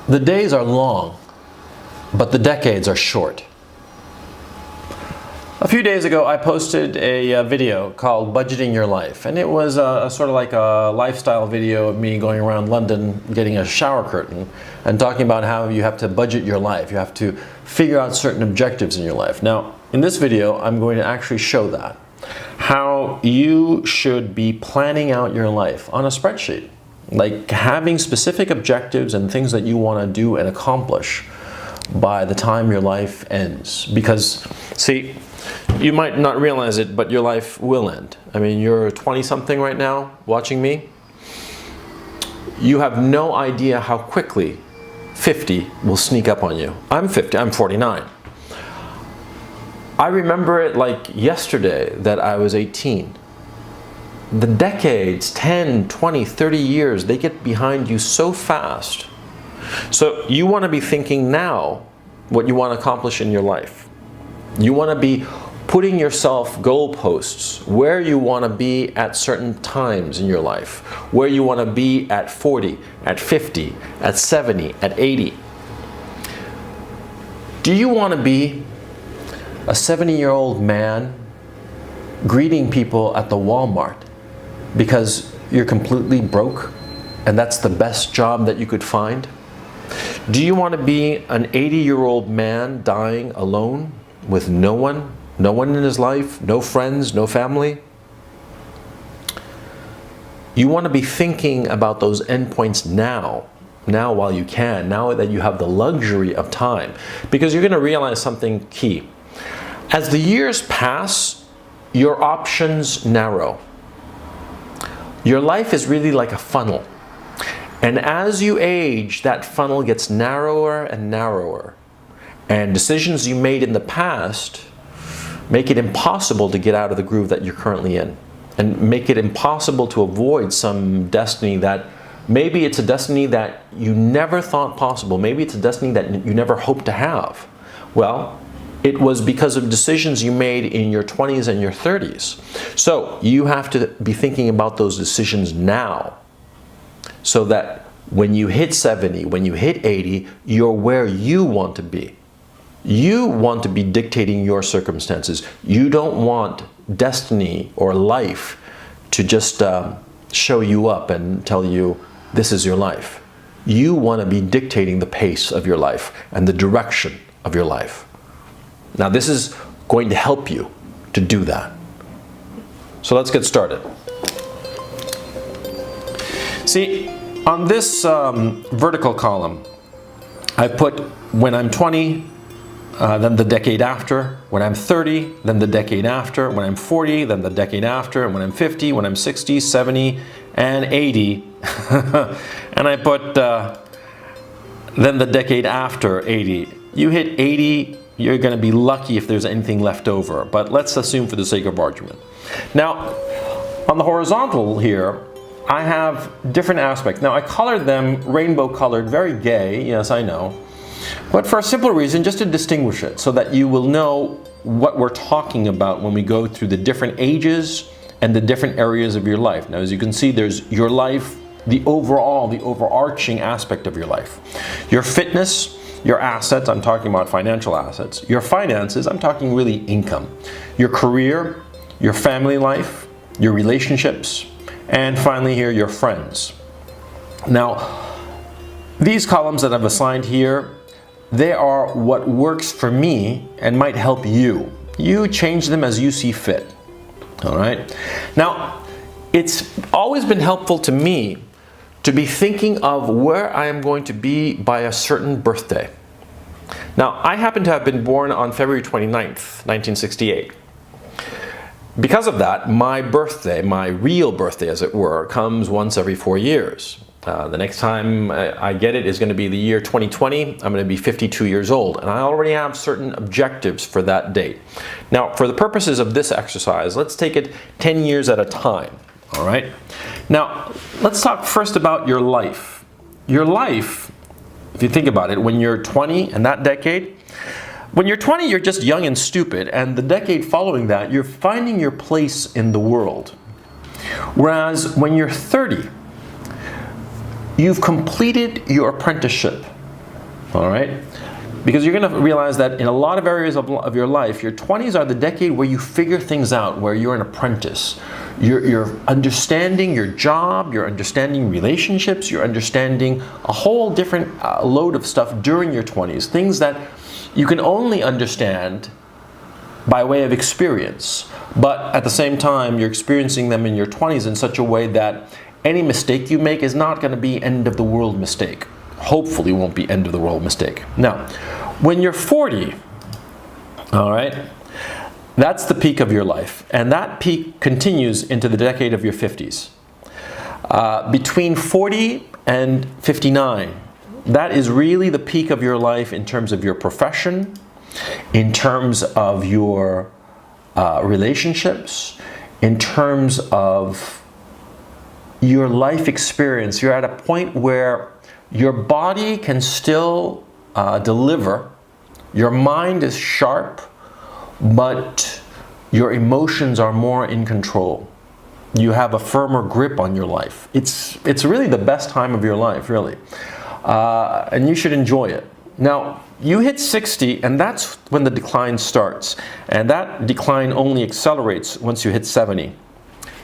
The days are long, but the decades are short. A few days ago, I posted a video called Budgeting Your Life, and it was a sort of like a lifestyle video of me going around London getting a shower curtain and talking about how you have to budget your life. You have to figure out certain objectives in your life. Now, in this video, I'm going to actually show that. How you should be planning out your life on a spreadsheet. Like having specific objectives and things that you want to do and accomplish by the time your life ends. Because, see, you might not realize it, but your life will end. I mean, you're 20-something right now watching me. You have no idea how quickly 50 will sneak up on you. I'm 50, I'm 49. I remember it like yesterday that I was 18. The decades, 10, 20, 30 years, they get behind you so fast. So you want to be thinking now what you want to accomplish in your life. You want to be putting yourself goalposts, where you want to be at certain times in your life, where you want to be at 40, at 50, at 70, at 80. Do you want to be a 70-year-old man greeting people at the Walmart because you're completely broke and that's the best job that you could find? Do you want to be an 80-year-old man dying alone with no one in his life, no friends, no family? You want to be thinking about those endpoints now while you can, now that you have the luxury of time, because you're going to realize something key. As the years pass, your options narrow. Your life is really like a funnel. And as you age, that funnel gets narrower and narrower. And decisions you made in the past make it impossible to get out of the groove that you're currently in. And make it impossible to avoid some destiny that, maybe it's a destiny that you never thought possible. Maybe it's a destiny that you never hoped to have. Well, it was because of decisions you made in your 20s and your 30s. So you have to be thinking about those decisions now, so that when you hit 70, when you hit 80, you're where you want to be. You want to be dictating your circumstances. You don't want destiny or life to just show you up and tell you this is your life. You want to be dictating the pace of your life and the direction of your life. Now, this is going to help you to do that. So let's get started. See, on this vertical column, I put when I'm 20, then the decade after, when I'm 30, then the decade after, when I'm 40, then the decade after, and when I'm 50, when I'm 60, 70, and 80. And I put then the decade after 80. You hit 80, you're going to be lucky if there's anything left over. But let's assume for the sake of argument. Now, on the horizontal here, I have different aspects. Now, I colored them rainbow colored, very gay, yes, I know. But for a simple reason, just to distinguish it, so that you will know what we're talking about when we go through the different ages and the different areas of your life. Now, as you can see, there's your life, the overarching aspect of your life. Your fitness, your assets, I'm talking about financial assets. Your finances, I'm talking really income. Your career, your family life, your relationships, and finally here, your friends. Now, these columns that I've assigned here, they are what works for me and might help you. You change them as you see fit. All right? Now, it's always been helpful to me to be thinking of where I am going to be by a certain birthday. Now, I happen to have been born on February 29th, 1968. Because of that, my birthday, my real birthday as it were, comes once every 4 years. The next time I get it is going to be the year 2020. I'm going to be 52 years old, and I already have certain objectives for that date. Now, for the purposes of this exercise, let's take it 10 years at a time. All right? Now, let's talk first about your life. Your life, if you think about it, when you're 20 and that decade, when you're 20, you're just young and stupid, and the decade following that, you're finding your place in the world. Whereas when you're 30, you've completed your apprenticeship. all right? Because you're going to realize that in a lot of areas of your life, your 20s are the decade where you figure things out, where you're an apprentice. You're understanding your job, you're understanding relationships, you're understanding a whole different load of stuff during your 20s, things that you can only understand by way of experience. But at the same time, you're experiencing them in your 20s in such a way that any mistake you make is not going to be end of the world mistake. Hopefully won't be end of the world mistake. Now, when you're 40, all right, that's the peak of your life. And that peak continues into the decade of your 50s. Between 40 and 59, that is really the peak of your life in terms of your profession, in terms of your relationships, in terms of your life experience. You're at a point where your body can still deliver, your mind is sharp, but your emotions are more in control. You have a firmer grip on your life. It's really the best time of your life, really. And you should enjoy it. Now, you hit 60, and that's when the decline starts. And that decline only accelerates once you hit 70.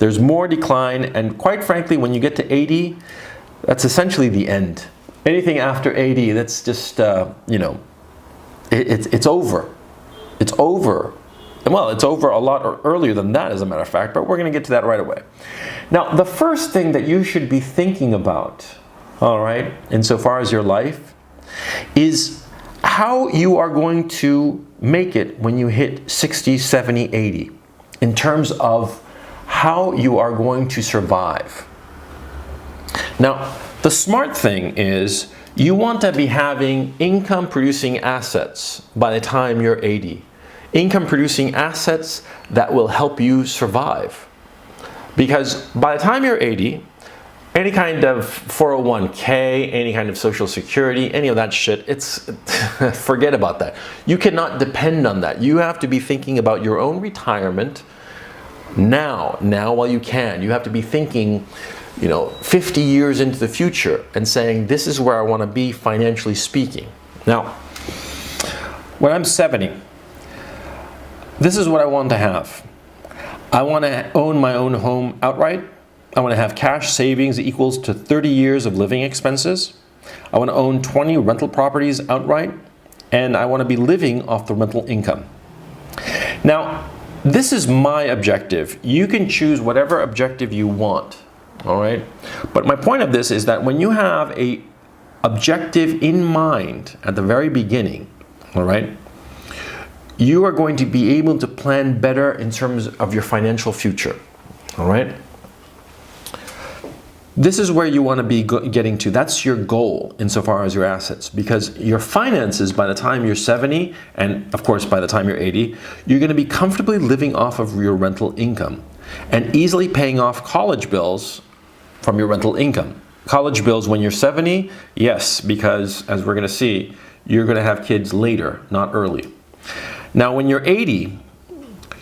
There's more decline, and quite frankly, when you get to 80, that's essentially the end. Anything after 80, that's just, you know, it's over. It's over. Well, it's over a lot earlier than that, as a matter of fact, but we're going to get to that right away. Now, the first thing that you should be thinking about, all right, insofar as your life, is how you are going to make it when you hit 60, 70, 80, in terms of how you are going to survive. Now, the smart thing is you want to be having income-producing assets by the time you're 80. Income-producing assets that will help you survive. Because by the time you're 80, any kind of 401k, any kind of social security, any of that shit, forget about that. You cannot depend on that. You have to be thinking about your own retirement now while you can. You have to be thinking, you know, 50 years into the future and saying, this is where I want to be financially speaking. Now, when I'm 70, this is what I want to have. I want to own my own home outright. I want to have cash savings equals to 30 years of living expenses. I want to own 20 rental properties outright, and I want to be living off the rental income. Now, this is my objective. You can choose whatever objective you want, all right? But my point of this is that when you have a objective in mind at the very beginning, all right, you are going to be able to plan better in terms of your financial future, all right? This is where you want to be getting to. That's your goal insofar as your assets, because your finances by the time you're 70, and of course by the time you're 80, you're going to be comfortably living off of your rental income and easily paying off college bills from your rental income. College bills when you're 70, yes, because as we're going to see, you're going to have kids later, not early. Now when you're 80,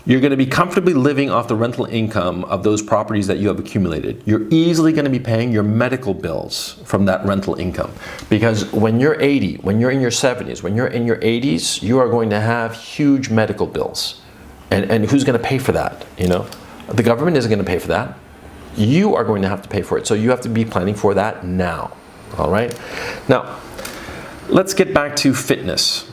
you're going to be comfortably living off the rental income of those properties that you have accumulated. You're easily going to be paying your medical bills from that rental income. Because when you're 80, when you're in your 70s, when you're in your 80s, you are going to have huge medical bills. And who's going to pay for that? You know, the government isn't going to pay for that. You are going to have to pay for it. So you have to be planning for that now. All right? Now, let's get back to fitness.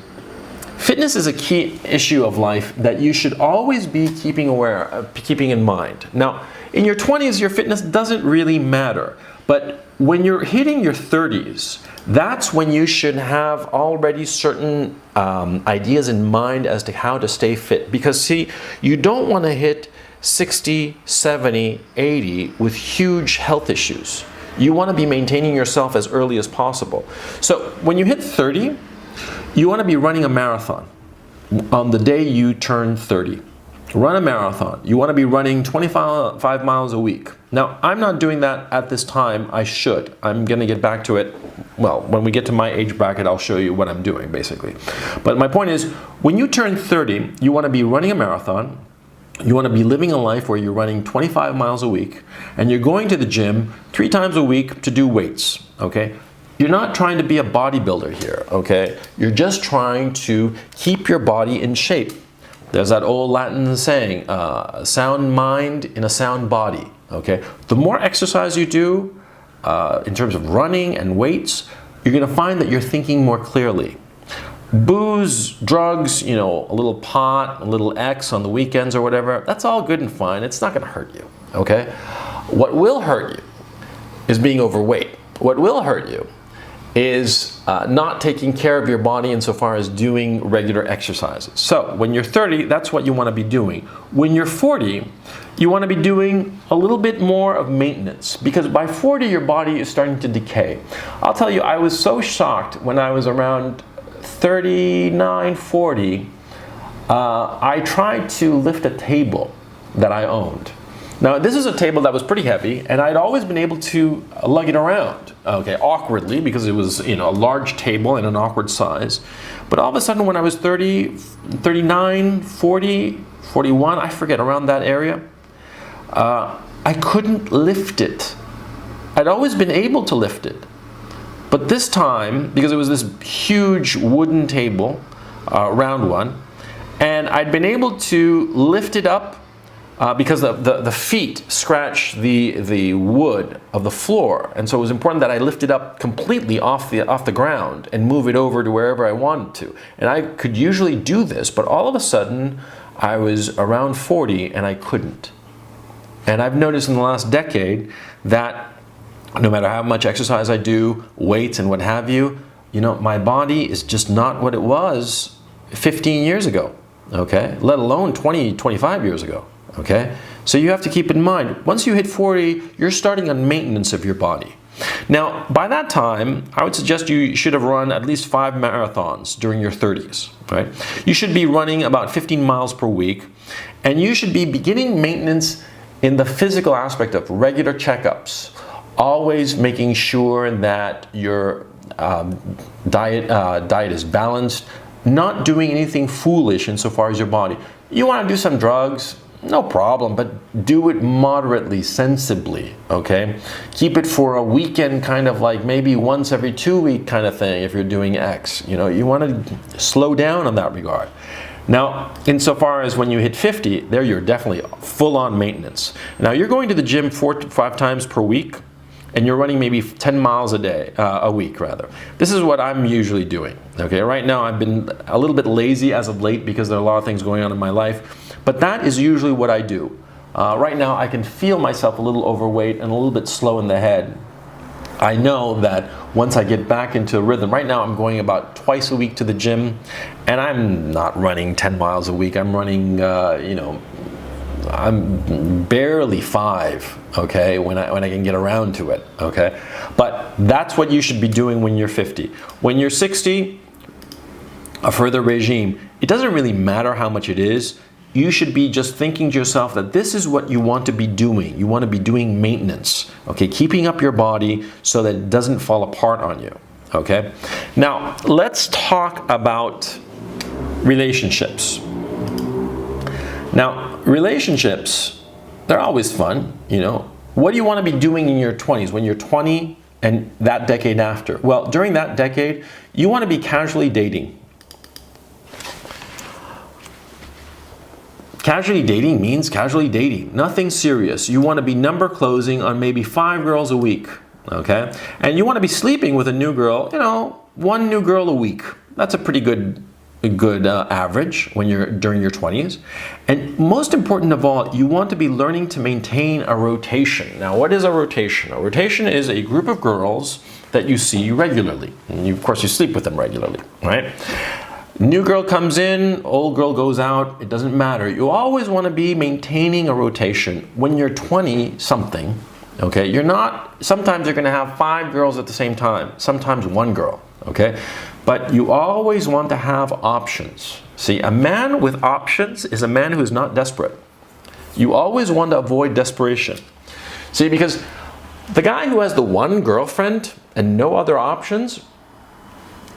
Fitness is a key issue of life that you should always be keeping in mind. Now, in your 20s, your fitness doesn't really matter. But when you're hitting your 30s, that's when you should have already certain ideas in mind as to how to stay fit. Because see, you don't want to hit 60, 70, 80 with huge health issues. You want to be maintaining yourself as early as possible. So when you hit 30, you want to be running a marathon on the day you turn 30. Run a marathon. You want to be running 25 miles a week. Now, I'm not doing that at this time. I should. I'm going to get back to it. Well, when we get to my age bracket, I'll show you what I'm doing, basically. But my point is, when you turn 30, you want to be running a marathon. You want to be living a life where you're running 25 miles a week, and you're going to the gym 3 times a week to do weights, okay? You're not trying to be a bodybuilder here, okay? You're just trying to keep your body in shape. There's that old Latin saying, a sound mind in a sound body, okay? The more exercise you do, in terms of running and weights, you're gonna find that you're thinking more clearly. Booze, drugs, you know, a little pot, a little X on the weekends or whatever, that's all good and fine. It's not gonna hurt you, okay? What will hurt you is being overweight. What will hurt you is not taking care of your body insofar as doing regular exercises. So when you're 30, that's what you want to be doing. When you're 40, you want to be doing a little bit more of maintenance, because by 40 your body is starting to decay. I'll tell you, I was so shocked when I was around 39, 40, I tried to lift a table that I owned. Now, this is a table that was pretty heavy, and I'd always been able to lug it around, okay, awkwardly, because it was, you know, a large table and an awkward size. But all of a sudden, when I was 30, 39, 40, 41, I forget, around that area, I couldn't lift it. I'd always been able to lift it. But this time, because it was this huge wooden table, round one, and I'd been able to lift it up because the feet scratch the wood of the floor, and so it was important that I lift it up completely off the ground and move it over to wherever I wanted to. And I could usually do this, but all of a sudden I was around 40 and I couldn't. And I've noticed in the last decade that no matter how much exercise I do, weights and what have you, you know, my body is just not what it was 15 years ago, okay? Let alone 20, 25 years ago. Okay, so you have to keep in mind, once you hit 40, you're starting on maintenance of your body. Now, by that time, I would suggest you should have run at least 5 marathons during your 30s, right? You should be running about 15 miles per week, and you should be beginning maintenance in the physical aspect of regular checkups, always making sure that your diet is balanced, not doing anything foolish insofar as your body. You want to do some drugs, no problem, but do it moderately, sensibly, okay? Keep it for a weekend, kind of like maybe once every 2 week kind of thing if you're doing X. You know, you want to slow down on that regard. Now, insofar as when you hit 50, there you're definitely full-on maintenance. Now, you're going to the gym 4 to 5 times per week, and you're running maybe 10 miles a week rather. This is what I'm usually doing, okay? Right now, I've been a little bit lazy as of late because there are a lot of things going on in my life. But that is usually what I do. Right now, I can feel myself a little overweight and a little bit slow in the head. I know that once I get back into a rhythm, right now I'm going about twice a week to the gym, and I'm not running 10 miles a week. I'm running, you know, I'm barely 5, okay, when I can get around to it, okay? But that's what you should be doing when you're 50. When you're 60, a further regime. It doesn't really matter how much it is. You should be just thinking to yourself that this is what you want to be doing. You want to be doing maintenance, okay? Keeping up your body so that it doesn't fall apart on you, okay? Now, let's talk about relationships. Now, relationships, they're always fun, you know. What do you want to be doing in your 20s, when you're 20 and that decade after? Well, during that decade, you want to be casually dating. Casually dating means casually dating, nothing serious. You want to be number closing on maybe 5 girls a week, okay? And you want to be sleeping with a new girl, you know, 1 new girl a week. That's a pretty good average when you're during your 20s. And most important of all, you want to be learning to maintain a rotation. Now, what is a rotation? A rotation is a group of girls that you see regularly. And of course, you sleep with them regularly, right? New girl comes in, old girl goes out, it doesn't matter. You always want to be maintaining a rotation. When you're 20 something, okay, sometimes you're going to have 5 girls at the same time, sometimes 1 girl, okay? But you always want to have options. See, a man with options is a man who is not desperate. You always want to avoid desperation. See, because the guy who has the 1 girlfriend and no other options,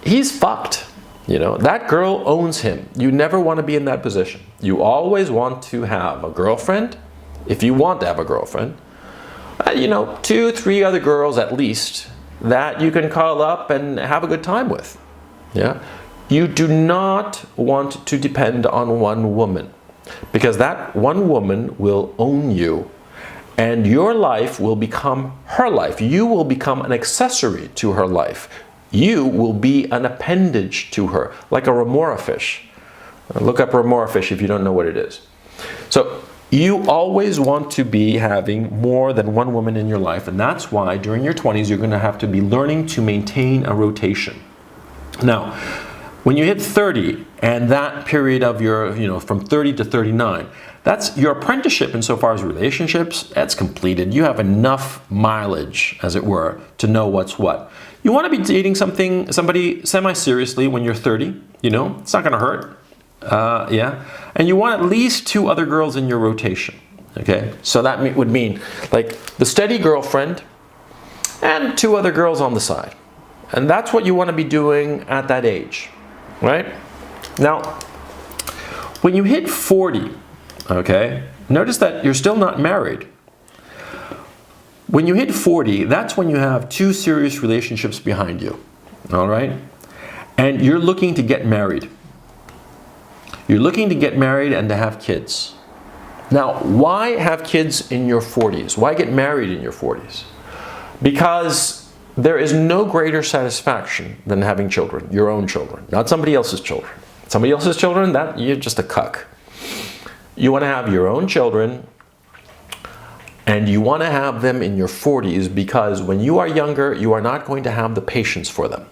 he's fucked. You know, that girl owns him. You never want to be in that position. You always want to have a girlfriend, if you want to have a girlfriend, you know, 2, 3 other girls at least, that you can call up and have a good time with. Yeah? You do not want to depend on one woman, because that one woman will own you, and your life will become her life. You will become an accessory to her life. You will be an appendage to her, like a remora fish. Look up remora fish if you don't know what it is. So you always want to be having more than one woman in your life, and that's why during your 20s you're going to have to be learning to maintain a rotation. Now, when you hit 30, and that period of your, from 30 to 39, that's your apprenticeship insofar as relationships, that's completed. You have enough mileage, as it were, to know what's what. You want to be dating somebody semi-seriously when you're 30, it's not going to hurt. Yeah. And you want at least 2 other girls in your rotation. Okay. So that would mean like the steady girlfriend and 2 other girls on the side. And that's what you want to be doing at that age. Right? Now, when you hit 40, okay, notice that you're still not married. When you hit 40, that's when you have 2 serious relationships behind you. All right? And you're looking to get married. You're looking to get married and to have kids. Now, why have kids in your 40s? Why get married in your 40s? Because there is no greater satisfaction than having children, your own children, not somebody else's children. Somebody else's children, that you're just a cuck. You want to have your own children, and you want to have them in your 40s, because when you are younger, you are not going to have the patience for them.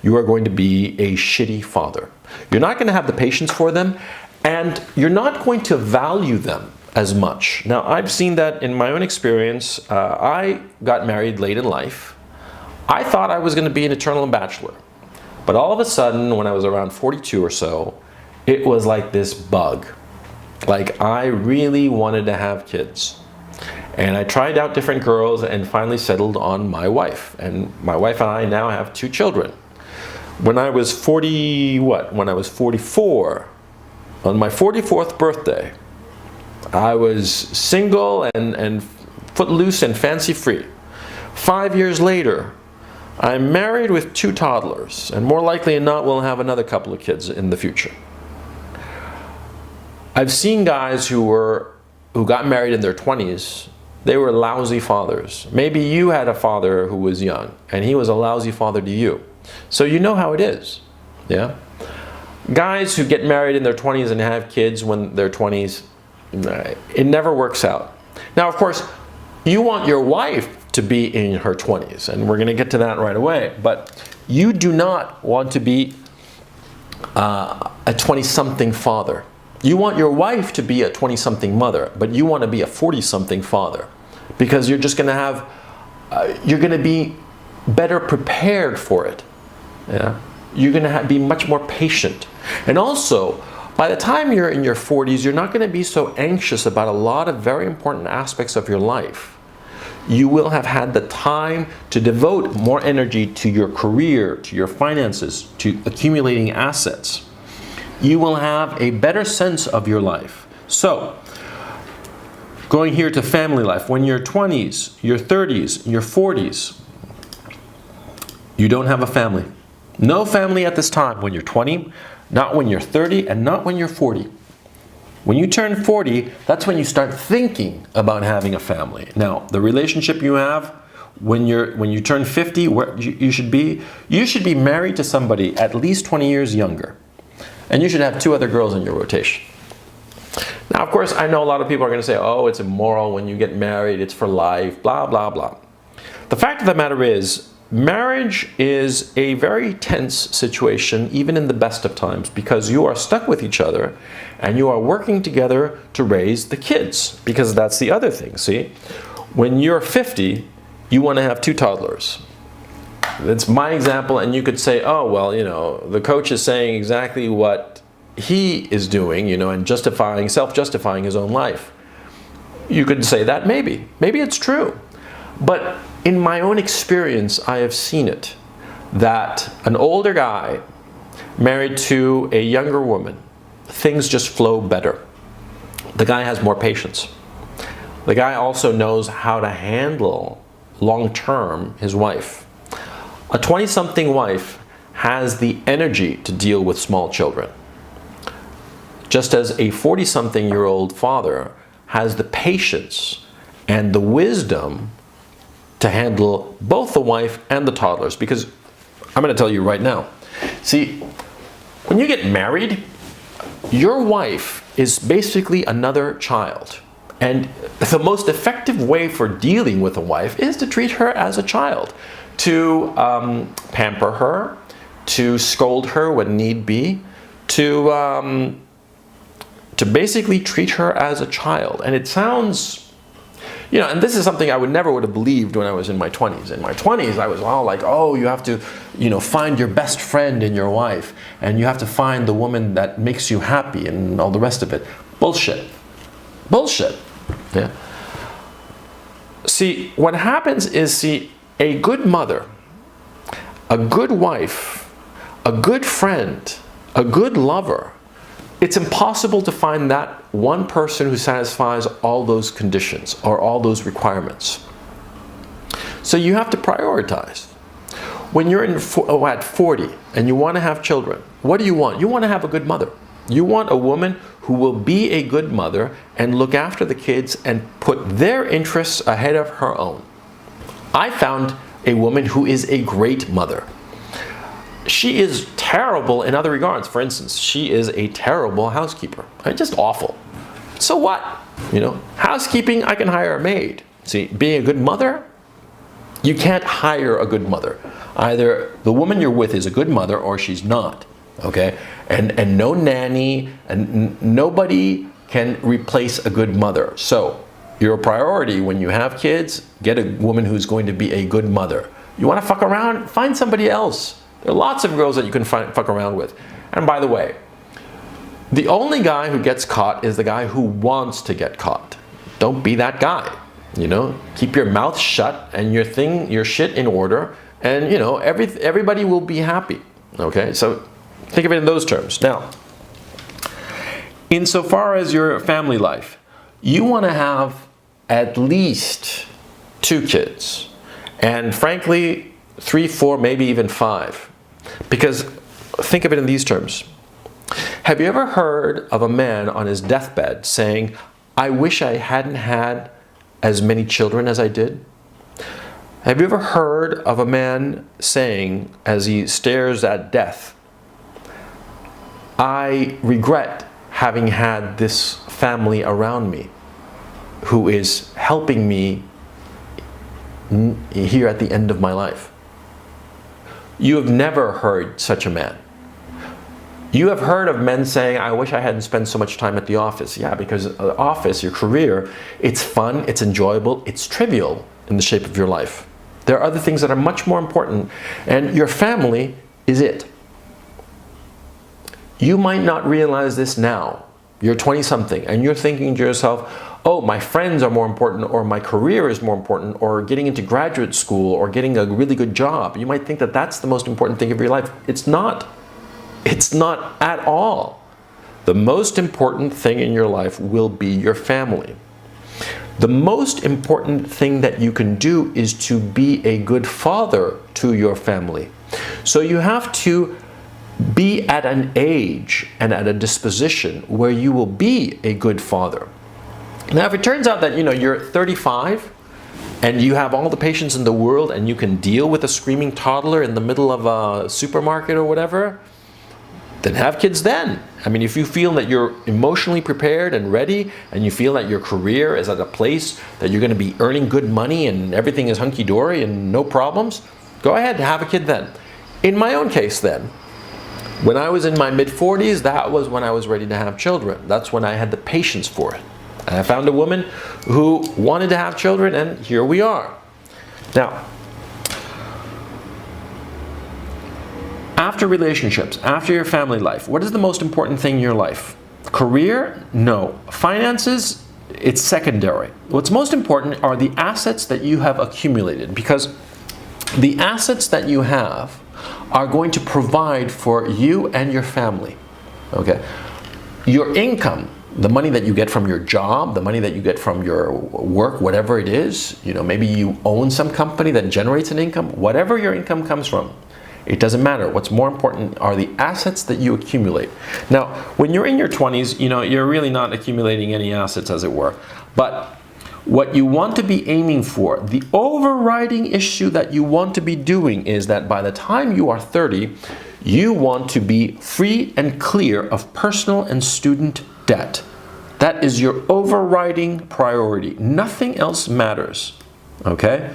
You are going to be a shitty father. You're not going to have the patience for them, and you're not going to value them as much. Now, I've seen that in my own experience. I got married late in life. I thought I was going to be an eternal bachelor. But all of a sudden, when I was around 42 or so, it was like this bug. Like, I really wanted to have kids. And I tried out different girls and finally settled on my wife. And my wife and I now have 2 children. When I was 44, on my 44th birthday, I was single and footloose and fancy-free. 5 years later, I'm married with 2 toddlers, and more likely than not, we'll have another couple of kids in the future. I've seen guys who got married in their 20s. They were lousy fathers. Maybe you had a father who was young, and he was a lousy father to you. So you know how it is, yeah? Guys who get married in their 20s and have kids when they're 20s, it never works out. Now, of course, you want your wife to be in her 20s, and we're going to get to that right away, but you do not want to be a 20-something father. You want your wife to be a 20-something mother, but you want to be a 40-something father, because you're just going to have, you're going to be better prepared for it. Yeah? You're going to be much more patient. And also, by the time you're in your 40s, you're not going to be so anxious about a lot of very important aspects of your life. You will have had the time to devote more energy to your career, to your finances, to accumulating assets. You will have a better sense of your life. So, going here to family life, when you're 20s, your 30s, your 40s, you don't have a family. No family at this time when you're 20, not when you're 30, and not when you're 40. When you turn 40, that's when you start thinking about having a family. Now, the relationship you have when you turn 50, where you should be married to somebody at least 20 years younger. And you should have 2 other girls in your rotation. Now, of course, I know a lot of people are going to say, oh, it's immoral when you get married, it's for life, blah, blah, blah. The fact of the matter is, marriage is a very tense situation, even in the best of times, because you are stuck with each other and you are working together to raise the kids. Because that's the other thing, see? When you're 50, you want to have 2 toddlers. That's my example, and you could say, oh, well, the coach is saying exactly what he is doing, and self-justifying his own life. You could say that maybe it's true. But in my own experience, I have seen it, that an older guy married to a younger woman, things just flow better. The guy has more patience. The guy also knows how to handle long-term his wife. A 20-something wife has the energy to deal with small children, just as a 40-something-year-old father has the patience and the wisdom to handle both the wife and the toddlers. Because I'm going to tell you right now, see, when you get married, your wife is basically another child. And the most effective way for dealing with a wife is to treat her as a child, to pamper her, to scold her when need be, to basically treat her as a child. And it sounds, you know, and this is something I never would have believed when I was in my 20s. In my 20s, I was all like, oh, you have to, you know, find your best friend in your wife, and you have to find the woman that makes you happy and all the rest of it. Bullshit. Bullshit. Yeah. See, what happens is, see, a good mother, a good wife, a good friend, a good lover, it's impossible to find that one person who satisfies all those conditions or all those requirements. So you have to prioritize. When you're at 40 and you want to have children, what do you want? You want to have a good mother. You want a woman who will be a good mother and look after the kids and put their interests ahead of her own. I found a woman who is a great mother. She is terrible in other regards. For instance, she is a terrible housekeeper. Just awful. So what? You know, housekeeping, I can hire a maid. See, being a good mother, you can't hire a good mother. Either the woman you're with is a good mother or she's not. Okay? And no nanny, and nobody can replace a good mother. So your priority when you have kids, get a woman who's going to be a good mother. You want to fuck around? Find somebody else. There are lots of girls that you can fuck around with. And by the way, the only guy who gets caught is the guy who wants to get caught. Don't be that guy. You know, keep your mouth shut and your shit in order, and you know, everybody will be happy. Okay, so think of it in those terms. Now, insofar as your family life, you want to have at least 2 kids, and frankly, 3, 4, maybe even 5. Because think of it in these terms. Have you ever heard of a man on his deathbed saying, I wish I hadn't had as many children as I did? Have you ever heard of a man saying, as he stares at death, I regret having had this family around me who is helping me here at the end of my life? You have never heard such a man. You have heard of men saying, I wish I hadn't spent so much time at the office. Yeah, because the office, your career, it's fun, it's enjoyable, it's trivial in the shape of your life. There are other things that are much more important, and your family is it. You might not realize this now. You're 20-something, and you're thinking to yourself, oh, my friends are more important, or my career is more important, or getting into graduate school, or getting a really good job. You might think that that's the most important thing of your life. It's not. It's not at all. The most important thing in your life will be your family. The most important thing that you can do is to be a good father to your family. So you have to be at an age and at a disposition where you will be a good father. Now, if it turns out that, you know, you're 35 and you have all the patience in the world and you can deal with a screaming toddler in the middle of a supermarket or whatever, then have kids then. I mean, if you feel that you're emotionally prepared and ready, and you feel that your career is at a place that you're going to be earning good money and everything is hunky-dory and no problems, go ahead and have a kid then. In my own case then, when I was in my mid-40s, that was when I was ready to have children. That's when I had the patience for it. And I found a woman who wanted to have children, and here we are. Now, after relationships, after your family life, what is the most important thing in your life? Career? No. Finances? It's secondary. What's most important are the assets that you have accumulated, because the assets that you have are going to provide for you and your family. Okay? Your income the money that you get from your job, the money that you get from your work, whatever it is, maybe you own some company that generates an income, whatever your income comes from, it doesn't matter. What's more important are the assets that you accumulate. Now, when you're in your 20s, you're really not accumulating any assets, as it were. But what you want to be aiming for, the overriding issue that you want to be doing is that by the time you are 30, you want to be free and clear of personal and student debt. That is your overriding priority. Nothing else matters, okay?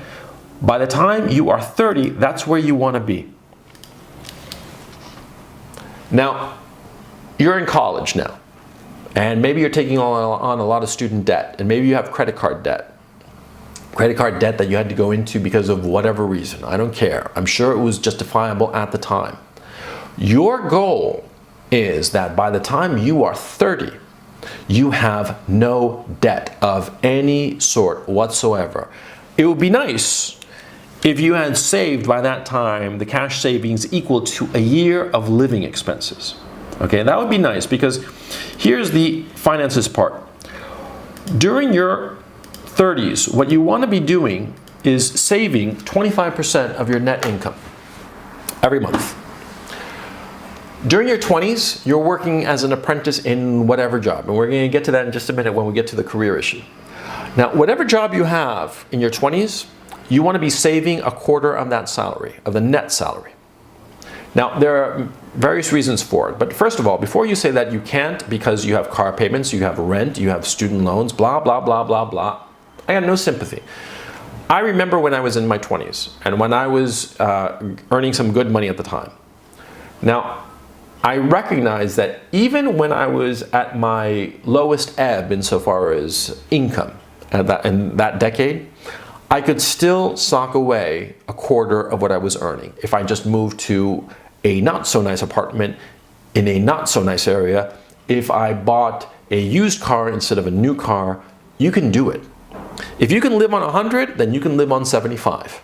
By the time you are 30, that's where you want to be. Now, you're in college now, and maybe you're taking on a lot of student debt, and maybe you have credit card debt. Credit card debt that you had to go into because of whatever reason. I don't care. I'm sure it was justifiable at the time. Your goal is that by the time you are 30, you have no debt of any sort whatsoever. It would be nice if you had saved by that time the cash savings equal to a year of living expenses. Okay, that would be nice, because here's the finances part. During your 30s, what you want to be doing is saving 25% of your net income every month. During your 20s, you're working as an apprentice in whatever job, and we're going to get to that in just a minute when we get to the career issue. Now, whatever job you have in your 20s, you want to be saving a quarter of that salary, of the net salary. Now, there are various reasons for it, but first of all, before you say that you can't because you have car payments, you have rent, you have student loans, blah, blah, blah, blah, blah, I have no sympathy. I remember when I was in my 20s and when I was earning some good money at the time. Now, I recognize that even when I was at my lowest ebb insofar as income in that decade, I could still sock away a quarter of what I was earning if I just moved to a not so nice apartment in a not so nice area. If I bought a used car instead of a new car, you can do it. If you can live on 100, then you can live on 75.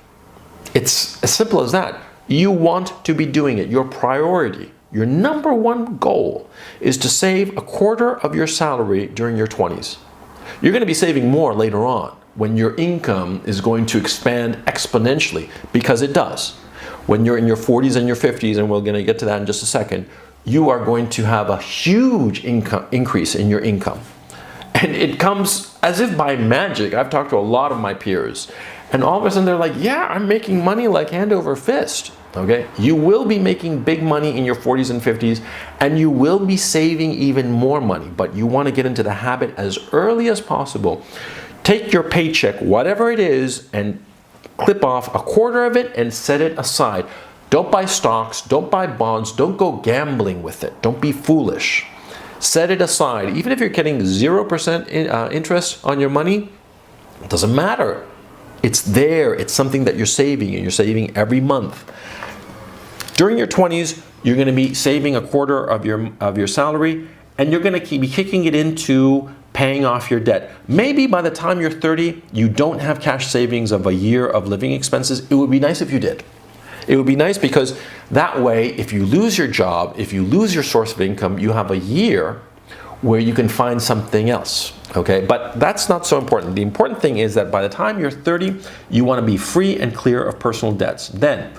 It's as simple as that. You want to be doing it. Your priority, your number one goal is to save a quarter of your salary during your 20s. You're going to be saving more later on when your income is going to expand exponentially, because it does. When you're in your 40s and your 50s, and we're going to get to that in just a second, you are going to have a huge increase in your income. And it comes as if by magic. I've talked to a lot of my peers, and all of a sudden they're like, yeah, I'm making money like hand over fist. Okay? You will be making big money in your 40s and 50s, and you will be saving even more money, but you want to get into the habit as early as possible. Take your paycheck, whatever it is, and clip off a quarter of it and set it aside. Don't buy stocks, don't buy bonds, don't go gambling with it. Don't be foolish. Set it aside. Even if you're getting 0% interest on your money, it doesn't matter. It's there. It's something that you're saving, and you're saving every month. During your 20s, you're going to be saving a quarter of your salary, and you're going to be kicking it into paying off your debt. Maybe by the time you're 30, you don't have cash savings of a year of living expenses. It would be nice if you did. It would be nice, because that way, if you lose your job, if you lose your source of income, you have a year where you can find something else. Okay, but that's not so important. The important thing is that by the time you're 30, you want to be free and clear of personal debts. Then,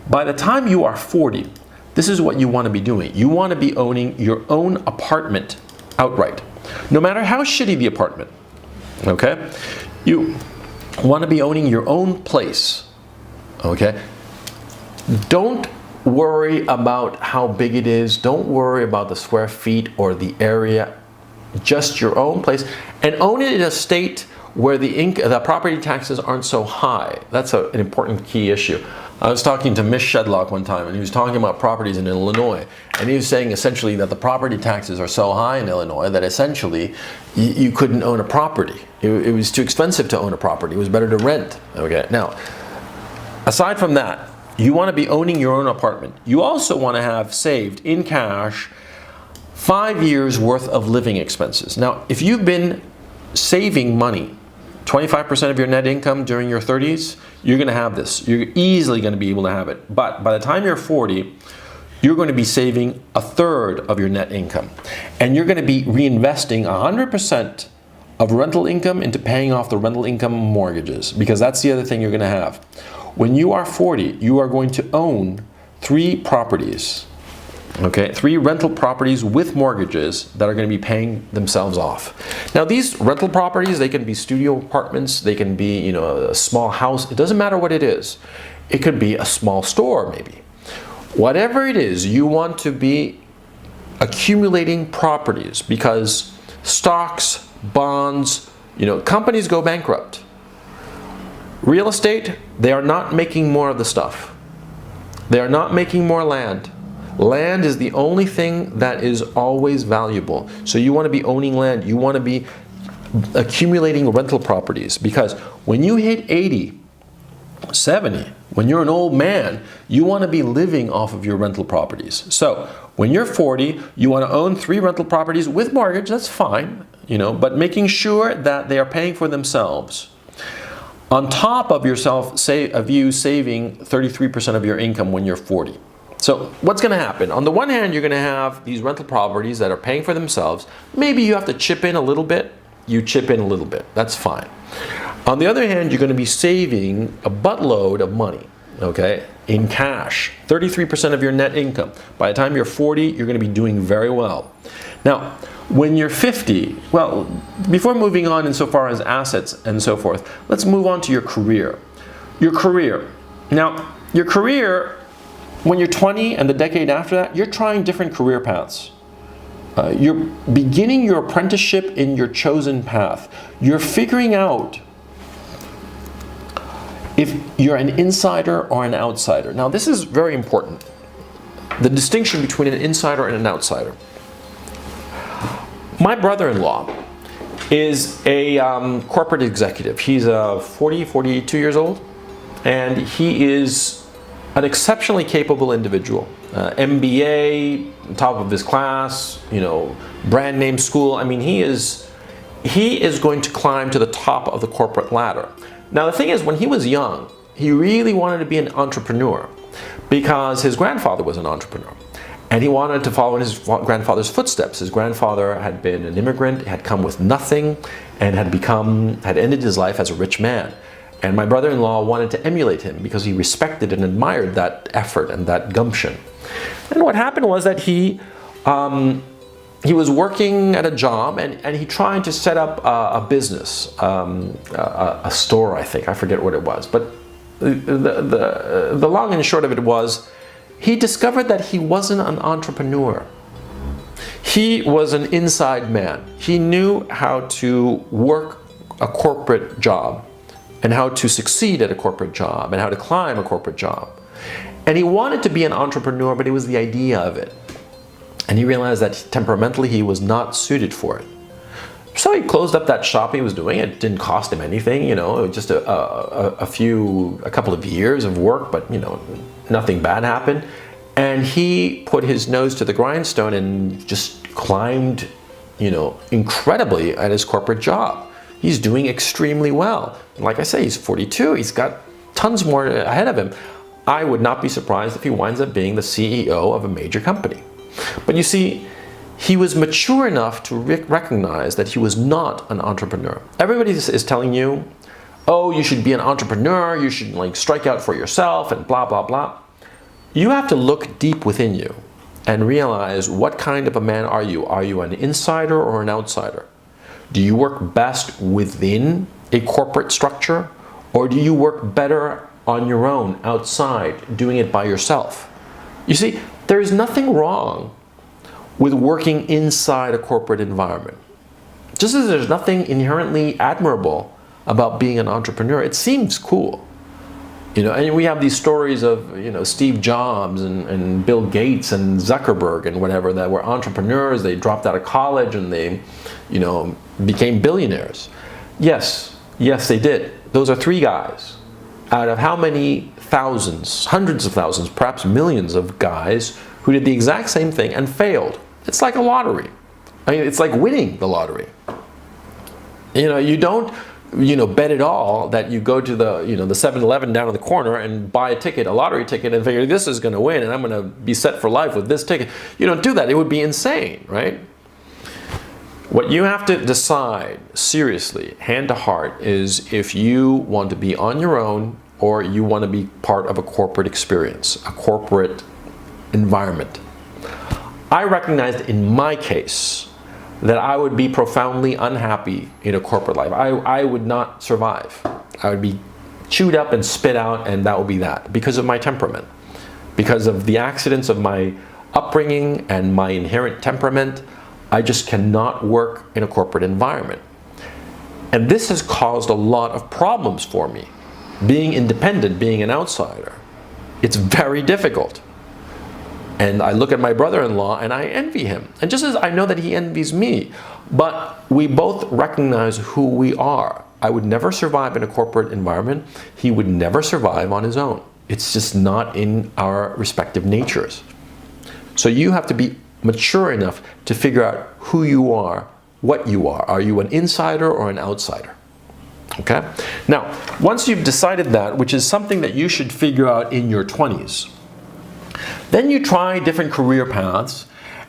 by the time you are 40, this is what you want to be doing. You want to be owning your own apartment outright, no matter how shitty the apartment. Okay, you want to be owning your own place. Okay, don't worry about how big it is. Don't worry about the square feet or the area. Just your own place, and own it in a state where the property taxes aren't so high. That's an important key issue. I was talking to Miss Shedlock one time, and he was talking about properties in Illinois, and he was saying essentially that the property taxes are so high in Illinois that essentially you couldn't own a property. It was too expensive to own a property. It was better to rent. Okay. Now, aside from that, you want to be owning your own apartment. You also want to have saved in cash 5 years worth of living expenses. Now, if you've been saving money, 25% of your net income during your 30s, you're going to have this. You're easily going to be able to have it. But by the time you're 40, you're going to be saving a third of your net income. And you're going to be reinvesting 100% of rental income into paying off the rental income mortgages, because that's the other thing you're going to have. When you are 40, you are going to own 3 properties, okay? 3 rental properties with mortgages that are going to be paying themselves off. Now, these rental properties, they can be studio apartments, they can be, you know, a small house. It doesn't matter what it is. It could be a small store, maybe. Whatever it is, you want to be accumulating properties, because stocks, bonds, you know, companies go bankrupt. Real estate, they are not making more of the stuff. They are not making more land. Land is the only thing that is always valuable. So you want to be owning land. You want to be accumulating rental properties, because when you hit 80, 70, when you're an old man, you want to be living off of your rental properties. So when you're 40, you want to own 3 rental properties with mortgage. That's fine, you know, but making sure that they are paying for themselves. On top of you saving 33% of your income when you're 40. So what's going to happen? On the one hand, you're going to have these rental properties that are paying for themselves. Maybe you have to chip in a little bit. You chip in a little bit. That's fine. On the other hand, you're going to be saving a buttload of money, okay, in cash. 33% of your net income. By the time you're 40, you're going to be doing very well. Now, when you're 50, well, before moving on insofar as assets and so forth, let's move on to your career. Your career. Now, your career, when you're 20 and the decade after that, you're trying different career paths. You're beginning your apprenticeship in your chosen path. You're figuring out if you're an insider or an outsider. Now, this is very important. The distinction between an insider and an outsider. My brother-in-law is a corporate executive. He's 42 years old, and he is an exceptionally capable individual. MBA, top of his class, you know, brand name school. I mean, he is going to climb to the top of the corporate ladder. Now, the thing is, when he was young, he really wanted to be an entrepreneur because his grandfather was an entrepreneur. And he wanted to follow in his grandfather's footsteps. His grandfather had been an immigrant, had come with nothing, and had ended his life as a rich man. And my brother-in-law wanted to emulate him because he respected and admired that effort and that gumption. And what happened was that he was working at a job, and he tried to set up a business, a store, I think. I forget what it was. But the long and short of it was, he discovered that he wasn't an entrepreneur. He was an inside man. He knew how to work a corporate job and how to succeed at a corporate job and how to climb a corporate job. And he wanted to be an entrepreneur, but it was the idea of it. And he realized that temperamentally he was not suited for it. So he closed up that shop he was doing. It didn't cost him anything, you know, just a couple of years of work, but, you know, nothing bad happened. And he put his nose to the grindstone and just climbed, you know, incredibly at his corporate job. He's doing extremely well. Like I say, he's 42. He's got tons more ahead of him. I would not be surprised if he winds up being the CEO of a major company. But you see, he was mature enough to recognize that he was not an entrepreneur. Everybody is telling you, oh, you should be an entrepreneur, you should like strike out for yourself and blah, blah, blah. You have to look deep within you and realize, what kind of a man are you? Are you an insider or an outsider? Do you work best within a corporate structure, or do you work better on your own, outside, doing it by yourself? You see, there is nothing wrong with working inside a corporate environment. Just as there's nothing inherently admirable about being an entrepreneur. It seems cool. You know, and we have these stories of, you know, Steve Jobs and Bill Gates and Zuckerberg and whatever, that were entrepreneurs. They dropped out of college and they, you know, became billionaires. Yes, they did. Those are 3 guys out of how many thousands, hundreds of thousands, perhaps millions of guys who did the exact same thing and failed. It's like a lottery. I mean, it's like winning the lottery. You know, you don't bet it all that you go to the, the 7-Eleven down in the corner and buy a ticket, a lottery ticket, and figure this is going to win and I'm going to be set for life with this ticket. You don't do that. It would be insane, right? What you have to decide seriously, hand to heart, is if you want to be on your own or you want to be part of a corporate experience, a corporate environment. I recognized in my case that I would be profoundly unhappy in a corporate life. I would not survive. I would be chewed up and spit out, and that would be that, because of my temperament, because of the accidents of my upbringing and my inherent temperament. I just cannot work in a corporate environment. And this has caused a lot of problems for me. Being independent, being an outsider, it's very difficult. And I look at my brother-in-law and I envy him. And just as I know that he envies me, but we both recognize who we are. I would never survive in a corporate environment. He would never survive on his own. It's just not in our respective natures. So you have to be mature enough to figure out who you are, what you are. Are you an insider or an outsider? Okay? Now, once you've decided that, which is something that you should figure out in your 20s, then you try different career paths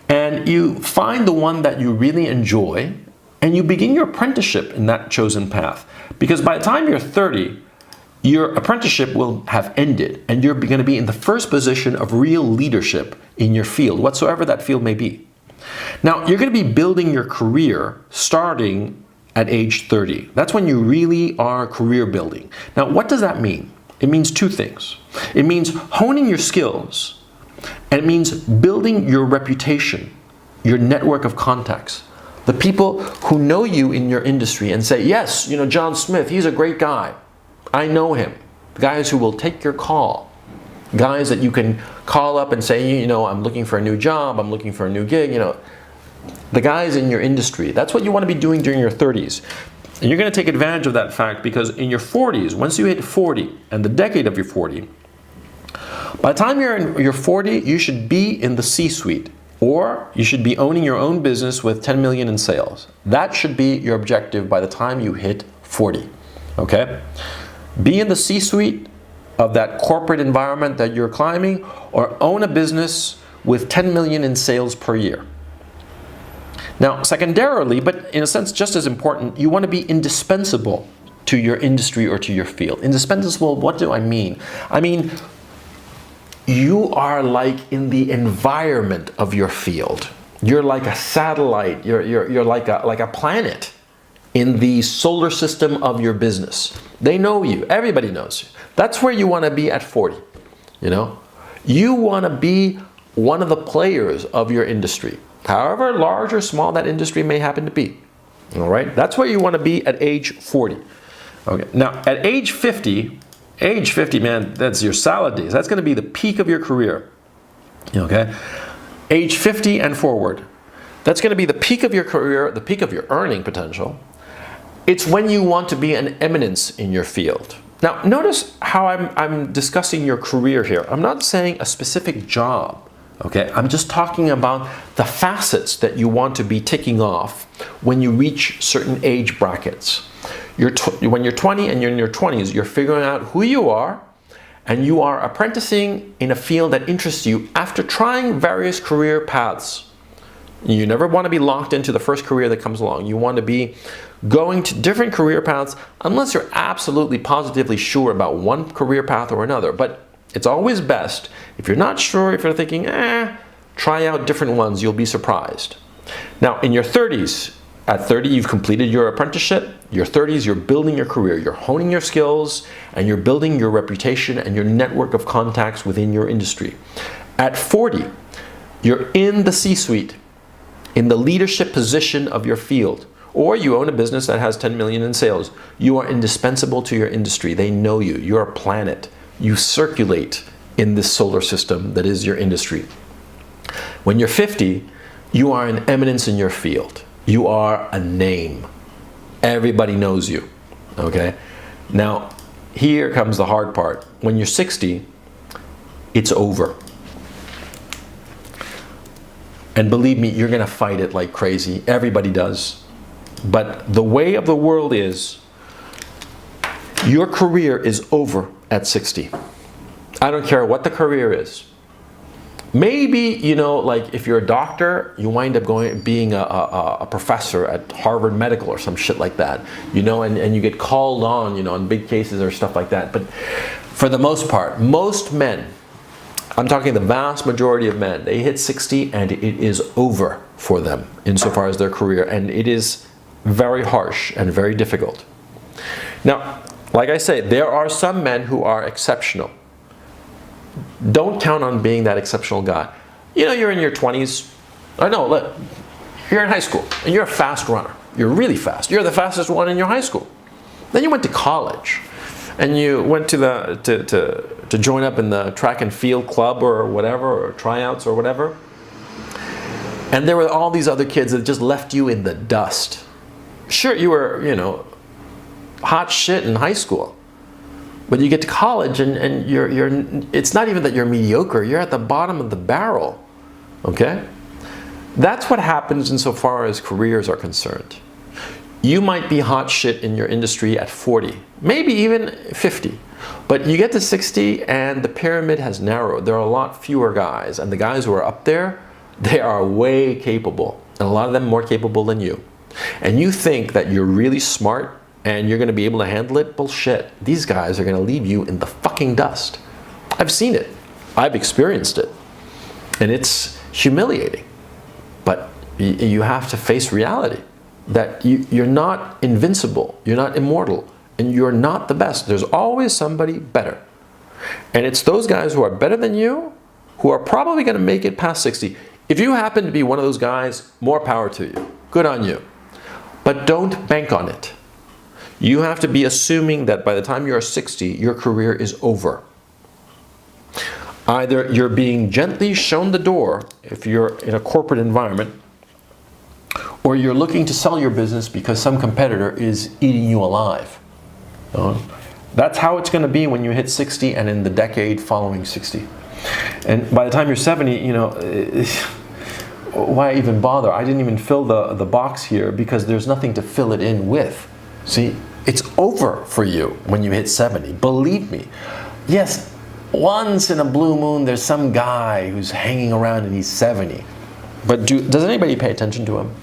and you find the one that you really enjoy and you begin your apprenticeship in that chosen path. Because by the time you're 30, your apprenticeship will have ended and you're going to be in the first position of real leadership in your field, whatsoever that field may be. Now, you're going to be building your career starting at age 30. That's when you really are career building. Now, what does that mean? It means two things. It means honing your skills, and it means building your reputation, your network of contacts. The people who know you in your industry and say, yes, John Smith, he's a great guy. I know him. Guys who will take your call. Guys that you can call up and say, I'm looking for a new job, I'm looking for a new gig, The guys in your industry. That's what you want to be doing during your 30s. And you're going to take advantage of that fact because in your 40s, once you hit 40 and the decade of your 40, by the time you're in your 40, you should be in the C-suite, or you should be owning your own business with 10 million in sales. That should be your objective by the time you hit 40. Okay? Be in the C-suite of that corporate environment that you're climbing, or own a business with 10 million in sales per year. Now, secondarily, but in a sense just as important, you want to be indispensable to your industry or to your field. Indispensable, what do I mean? I mean, you are like in the environment of your field. You're like a satellite. You're like a planet in the solar system of your business. They know you. Everybody knows you. That's where you want to be at 40. You want to be one of the players of your industry, however large or small that industry may happen to be. All right? That's where you want to be at age 40. Okay. Now, at age 50, man, that's your salad days. That's going to be the peak of your career. Okay? Age 50 and forward. That's going to be the peak of your career, the peak of your earning potential. It's when you want to be an eminence in your field. Now, notice how I'm discussing your career here. I'm not saying a specific job. Okay? I'm just talking about the facets that you want to be ticking off when you reach certain age brackets. When you're 20 and you're in your 20s, you're figuring out who you are, and you are apprenticing in a field that interests you after trying various career paths. You never want to be locked into the first career that comes along. You want to be going to different career paths unless you're absolutely positively sure about one career path or another. But it's always best, if you're not sure, if you're thinking, try out different ones, you'll be surprised. Now, in your 30s, at 30, you've completed your apprenticeship. Your 30s, you're building your career. You're honing your skills, and you're building your reputation and your network of contacts within your industry. At 40, you're in the C-suite, in the leadership position of your field, or you own a business that has 10 million in sales. You are indispensable to your industry. They know you. You're a planet. You circulate in this solar system that is your industry. When you're 50, you are an eminence in your field. You are a name. Everybody knows you. Okay? Now, here comes the hard part. When you're 60, it's over. And believe me, you're going to fight it like crazy. Everybody does. But the way of the world is, Your career is over at 60. I don't care what the career is. Maybe, you know, like if you're a doctor, you wind up being a professor at Harvard Medical or some shit like that, you know, and you get called on, you know, in big cases or stuff like that. But for the most part, most men, I'm talking the vast majority of men, they hit 60 and it is over for them insofar as their career. And it is very harsh and very difficult. Now, like I say, there are some men who are exceptional. Don't count on being that exceptional guy. You know, you're in your 20s. I know, look, you're in high school and you're a fast runner. You're really fast. You're the fastest one in your high school. Then you went to college and you went to join up in the track and field club or whatever, or tryouts or whatever. And there were all these other kids that just left you in the dust. Sure, you were, you know, hot shit in high school. But you get to college and it's not even that you're mediocre, you're at the bottom of the barrel, okay? That's what happens insofar as careers are concerned. You might be hot shit in your industry at 40, maybe even 50, but you get to 60 and the pyramid has narrowed. There are a lot fewer guys, and the guys who are up there, they are way capable, and a lot of them more capable than you. And you think that you're really smart and you're going to be able to handle it? Bullshit. These guys are going to leave you in the fucking dust. I've seen it. I've experienced it. And it's humiliating. But you have to face reality. That you're not invincible. You're not immortal. And you're not the best. There's always somebody better. And it's those guys who are better than you who are probably going to make it past 60. If you happen to be one of those guys, more power to you. Good on you. But don't bank on it. You have to be assuming that by the time you're 60, your career is over. Either you're being gently shown the door, if you're in a corporate environment, or you're looking to sell your business because some competitor is eating you alive. That's how it's going to be when you hit 60 and in the decade following 60. And by the time you're 70, you know, why even bother? I didn't even fill the box here because there's nothing to fill it in with. See, it's over for you when you hit 70. Believe me. Yes, once in a blue moon, there's some guy who's hanging around and he's 70. But does anybody pay attention to him?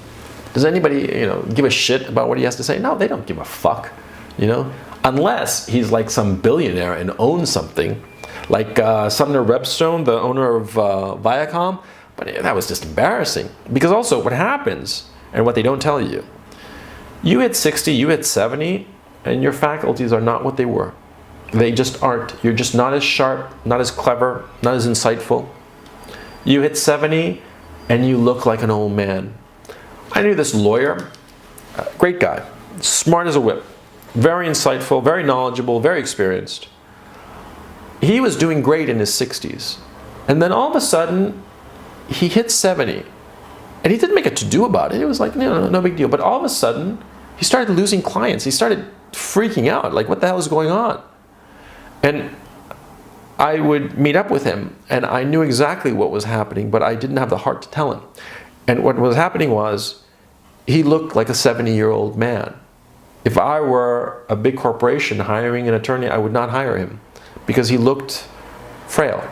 Does anybody, you know, give a shit about what he has to say? No, they don't give a fuck, you know? Unless he's like some billionaire and owns something. Like Sumner Redstone, the owner of Viacom. But that was just embarrassing. Because also what happens, and what they don't tell you, you hit 60, you hit 70, and your faculties are not what they were. They just aren't. You're just not as sharp, not as clever, not as insightful. You hit 70, and you look like an old man. I knew this lawyer, great guy, smart as a whip, very insightful, very knowledgeable, very experienced. He was doing great in his 60s. And then all of a sudden, he hit 70. And he didn't make a to-do about it. It was like, no big deal. But all of a sudden, he started losing clients. He started freaking out. Like, what the hell is going on? And I would meet up with him, and I knew exactly what was happening, but I didn't have the heart to tell him. And what was happening was, he looked like a 70-year-old man. If I were a big corporation hiring an attorney, I would not hire him, because he looked frail.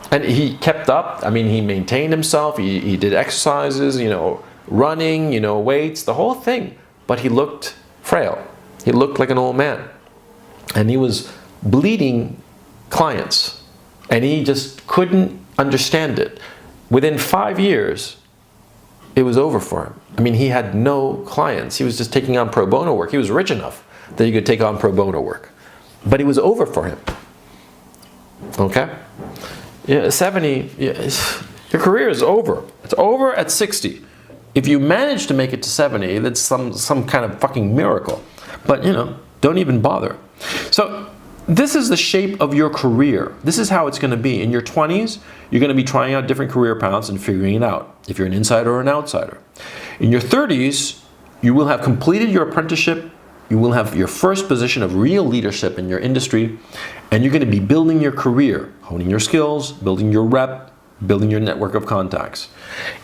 And he kept up. I mean, he maintained himself. He did exercises, you know, running, you know, weights, the whole thing. But he looked frail. He looked like an old man. And he was bleeding clients. And he just couldn't understand it. Within 5 years, it was over for him. I mean, he had no clients. He was just taking on pro bono work. He was rich enough that he could take on pro bono work. But it was over for him. Okay? Yeah, 70, your career is over. It's over at 60. If you manage to make it to 70, that's some kind of fucking miracle. But, you know, don't even bother. So, this is the shape of your career. This is how it's going to be. In your 20s, you're going to be trying out different career paths and figuring it out, if you're an insider or an outsider. In your 30s, you will have completed your apprenticeship. You will have your first position of real leadership in your industry, and you're going to be building your career, honing your skills, building your rep, building your network of contacts.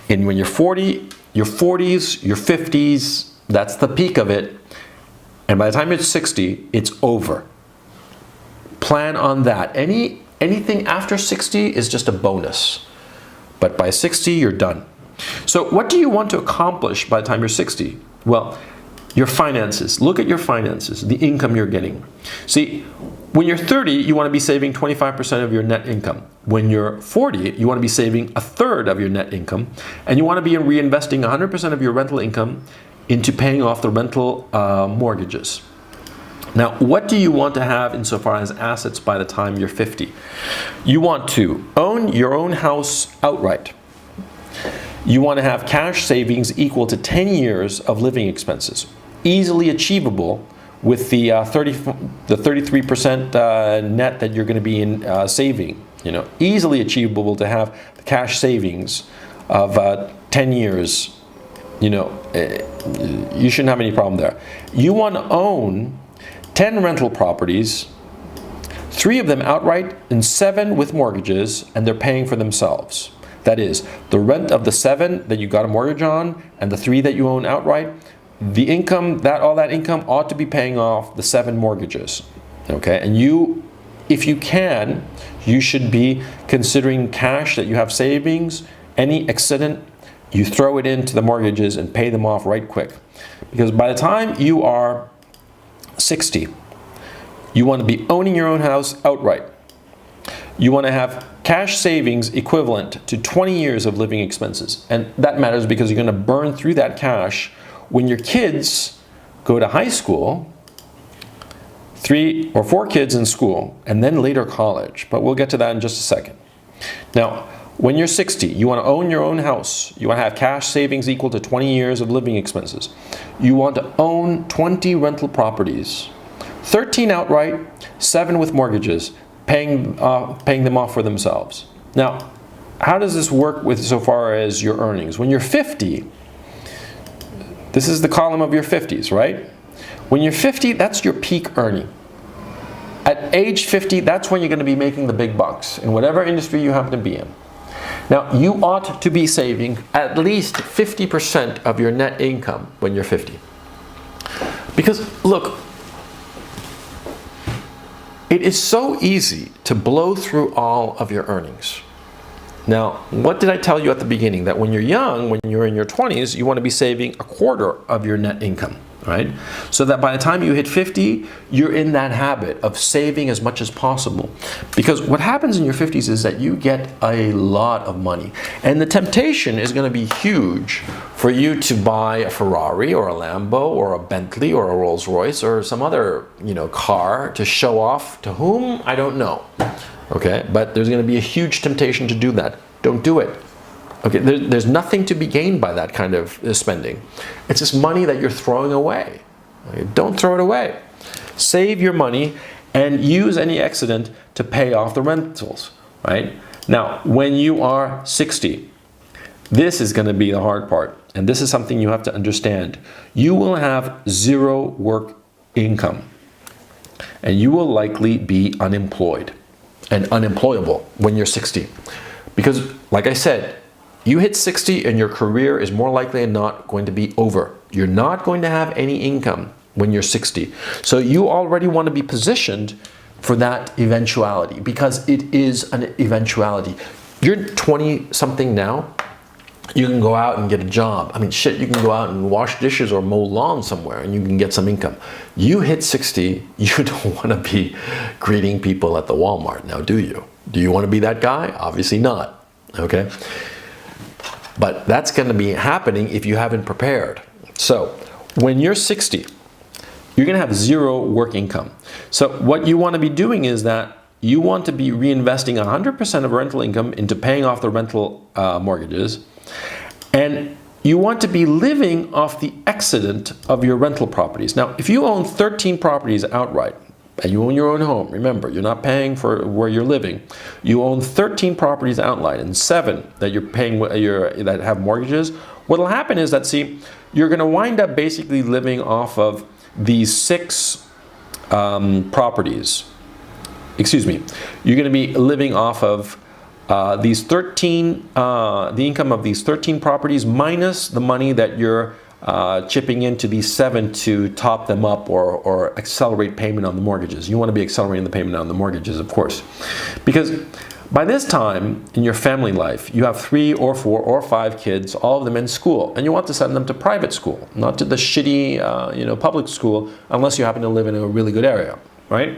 And when you're 40, your 40s, your 50s, that's the peak of it. And by the time you're 60, it's over. Plan on that. Anything after 60 is just a bonus. But by 60, you're done. So what do you want to accomplish by the time you're 60? Well, your finances. Look at your finances, the income you're getting. See, when you're 30, you want to be saving 25% of your net income. When you're 40, you want to be saving a third of your net income. And you want to be reinvesting 100% of your rental income into paying off the rental mortgages. Now, what do you want to have insofar as assets by the time you're 50? You want to own your own house outright. You want to have cash savings equal to 10 years of living expenses, easily achievable with the 33% net that you're going to be saving. Easily achievable to have the cash savings of 10 years. You shouldn't have any problem there. You want to own 10 rental properties, 3 of them outright and 7 with mortgages, and they're paying for themselves. That is, the rent of the 7 that you got a mortgage on and the 3 that you own outright, the income, all that income ought to be paying off the 7 mortgages. Okay, and if you can, you should be considering cash that you have savings, any excedent, you throw it into the mortgages and pay them off right quick. Because by the time you are 60, you want to be owning your own house outright. You want to have cash savings equivalent to 20 years of living expenses. And that matters because you're going to burn through that cash when your kids go to high school, 3 or 4 kids in school, and then later college. But we'll get to that in just a second. Now, when you're 60, you want to own your own house. You want to have cash savings equal to 20 years of living expenses. You want to own 20 rental properties, 13 outright, 7 with mortgages, paying them off for themselves. Now, how does this work with so far as your earnings? When you're 50, this is the column of your 50s, right? When you're 50, that's your peak earning. At age 50, that's when you're going to be making the big bucks in whatever industry you happen to be in. Now, you ought to be saving at least 50% of your net income when you're 50. Because, look, it is so easy to blow through all of your earnings. Now, what did I tell you at the beginning? That when you're young, when you're in your 20s, you want to be saving a quarter of your net income, right? So that by the time you hit 50, you're in that habit of saving as much as possible. Because what happens in your 50s is that you get a lot of money. And the temptation is going to be huge for you to buy a Ferrari or a Lambo or a Bentley or a Rolls Royce or some other, car to show off to whom, I don't know. Okay, but there's going to be a huge temptation to do that. Don't do it. Okay, there's nothing to be gained by that kind of spending. It's just money that you're throwing away. Okay, don't throw it away. Save your money and use any excedent to pay off the rentals, right? Now, when you are 60, this is going to be the hard part, and this is something you have to understand. You will have 0 work income, and you will likely be unemployed and unemployable when you're 60. Because, like I said, you hit 60 and your career is more likely than not going to be over. You're not going to have any income when you're 60. So you already want to be positioned for that eventuality, because it is an eventuality. You're 20-something now, you can go out and get a job. I mean, shit, you can go out and wash dishes or mow lawn somewhere and you can get some income. You hit 60, you don't want to be greeting people at the Walmart now, do you? Do you want to be that guy? Obviously not, okay? But that's going to be happening if you haven't prepared. So, when you're 60, you're going to have 0 work income. So, what you want to be doing is that you want to be reinvesting 100% of rental income into paying off the rental mortgages, and you want to be living off the excedent of your rental properties. Now, if you own 13 properties outright, and you own your own home, remember, you're not paying for where you're living. You own 13 properties outright and 7 that you're paying that have mortgages. What will happen is that, see, you're going to wind up basically living off of these 6 properties. Excuse me. You're going to be living off of these 13, the income of these 13 properties minus the money that you're chipping into these 7 to top them up or accelerate payment on the mortgages. You want to be accelerating the payment on the mortgages, of course. Because by this time in your family life, you have 3 or 4 or 5 kids, all of them in school, and you want to send them to private school, not to the shitty public school, unless you happen to live in a really good area, right?